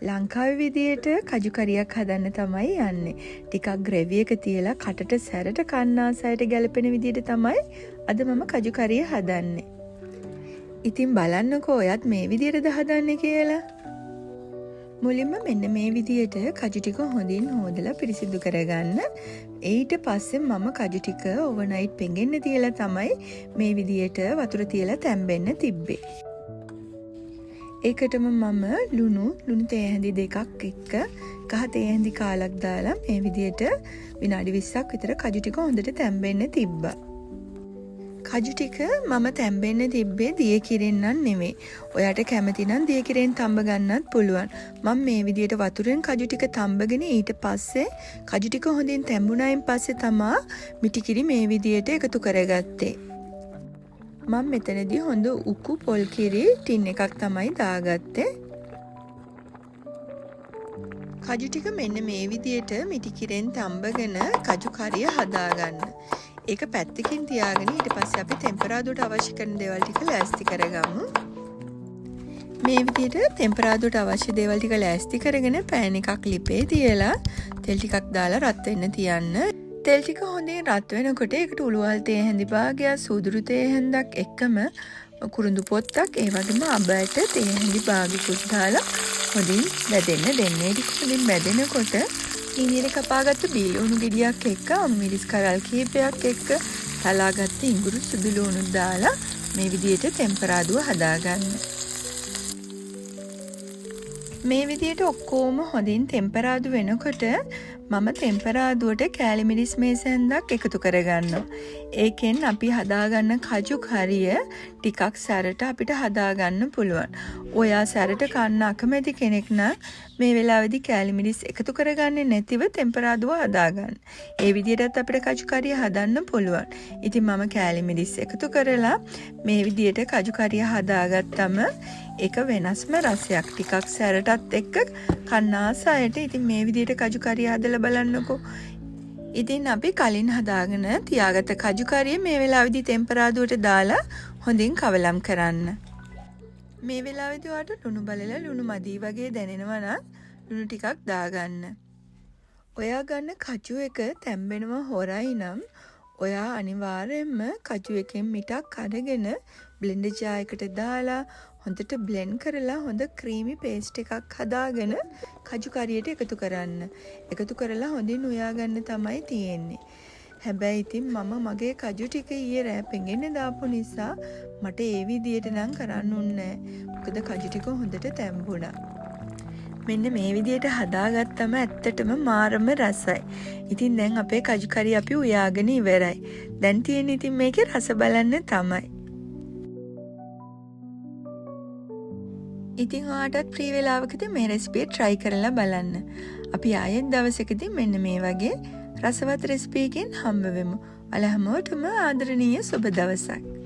ලංකාවේ විදියට කජු කරියක් හදන්න තමයි යන්නේ. ටිකක් ග්‍රේවි එක තියලා කටට සැරට කන්න ආසයට ගැලපෙන විදියට තමයි අද මම කජු කරිය හදන්නේ. ඉතින් බලන්නකෝ ඔයත් මේ විදියටද හදන්නේ කියලා. මුලින්ම මෙන්න මේ විදියට කජු ටික හොඳින් හොදලා පිරිසිදු කරගන්න. ඊට පස්සේ මම කජු ටික ඕවර්නයිට් පෙඟෙන්න තියලා තමයි මේ විදියට වතුර තියලා තැම්බෙන්න තිබ්බේ. ඒකටම මම ලුණු තේ හැඳි දෙකක් එක්ක කහ තේ හැඳි කාලක් දාලා මේ විදියට විනාඩි 20ක් විතර කජු ටික හොඳට තැම්බෙන්න තිබ්බා. කජු ටික මම තැම්බෙන්න තිබ්බේ දිය කිරෙන් නෙමෙයි. ඔයාට කැමති නම් දිය කිරෙන් තඹ ගන්නත් පුළුවන්. මම මේ විදියට වතුරෙන් කජු ටික තඹගෙන ඊට පස්සේ කජු ටික හොඳින් තැඹුණායින් පස්සේ තමා මිටි කිරි මේ විදියට එකතු කරගත්තේ. මම මෙතනදී හොඳ උකු පොල් කිරි ටින් එකක් තමයි දාගත්තේ. කජු ටික මෙන්න මේ විදියට මිටි කිරෙන් තඹගෙන කජු කරිය හදාගන්න. ඒක පැත්තකින් තියාගෙන ඊට පස්සේ අපි ටෙම්පරාදුවට අවශ්‍ය කරන දේවල් ටික ලෑස්ති කරගමු. මේ විදියට ටෙම්පරාදුවට අවශ්‍ය දේවල් ටික ලෑස්ති කරගෙන පෑන් එකක් ලිපේ තියලා තෙල් ටිකක් දාලා රත් වෙන්න තියන්න. තෙල් ටික හොඳින් රත් වෙනකොට ඒකට උළුවල් තේ හැඳි භාගයක්, සූදුරු තේ හැඳක් එක්කම කුරුඳු පොත්තක්, ඒ වගේම අබෑට තේ හැඳි භාගිකුත් දාලා හොඳින් බැදෙන්න දෙන්න. ඒක හොඳින් බැදෙනකොට ඉනියට කපාගත්තු බීලුණු ගෙඩියක් එක්ක මිරිස් කරල් කීපයක් එක්ක තලාගත්තු ඉඟුරු සුදු ලුණු දාලා මේ විදියට ටෙම්පරාදුව හදාගන්න. මේ විදියට ඔක්කොම හොඳින් ටෙම්පරාදු වෙනකොට මම ටෙම්පරාදුවට කෑලි මිරිස් මේසෙන්දක් එකතු කරගන්නවා. ඒකෙන් අපි හදාගන්න කජු කරිය ටිකක් සැරට අපිට හදාගන්න පුළුවන්. ඔයා සැරට කන්න අකමැති කෙනෙක් නම් මේ වෙලාවේදී කෑලි මිරිස් එකතු කරගන්නේ නැතිව ටෙම්පරාදුව හදාගන්න. ඒ විදිහටත් අපිට කජු කරිය හදන්න පුළුවන්. ඉතින් මම කෑලි මිරිස් එකතු කරලා මේ විදිහට කජු කරිය හදාගත්තම ඒක වෙනස්ම රසයක්. ටිකක් සැරටත් එක්ක කන්න ආසයට. ඉතින් මේ විදිහට කජු කරිය හදලා බලන්නකෝ. ඉතින් අපි කලින් හදාගෙන තියාගත්ත කජු කරිය මේ වෙලාවේදී ටෙම්පරාදුවට දාලා හොඳින් කවලම් කරන්න. මේ වෙලාවේදී ඔයාලට ලුණු බලලා ලුණු මදි වගේ දැනෙනවා නම් ලුණු ටිකක් දාගන්න. ඔයා ගන්න කජු එක තැම්බෙනව හොරයි නම් ඔයා අනිවාර්යයෙන්ම කජු එකෙන් මිටක් අරගෙන බ්ලෙන්ඩර් ජාර් එකට දාලා හොඳට බ්ලෙන්ඩ් කරලා හොඳ ක්‍රීමි පේස්ට් එකක් හදාගෙන කජු කරියට එකතු කරන්න. එකතු කරලා හොඳින් උයා ගන්න තමයි තියෙන්නේ. හැබැයි ඉතින් මම මගේ කජු ටික ඊයේ රෑ පෙඟෙන්න දාපු නිසා මට ඒ විදියට නම් කරන්න උන්නේ නැහැ. මොකද කජු ටික හොඳට තැම්බුණා. මෙන්න මේ විදියට හදාගත්තම ඇත්තටම මාරම රසයි. ඉතින් දැන් අපේ කජු කරිය අපි උයාගෙන ඉවරයි. දැන් තියෙන්නේ ඉතින් මේකේ රස බලන්න තමයි. ඉතින් ඔයාටත් ෆ්‍රී වෙලාවකදී මේ රෙසිපිය try කරලා බලන්න. අපි ආයෙත් දවසකදී මෙන්න මේ වගේ රසවත් රෙසිපියකින් හම්බ වෙමු. ඔයාලා හැමෝටම ආදරණීය සුබ දවසක්.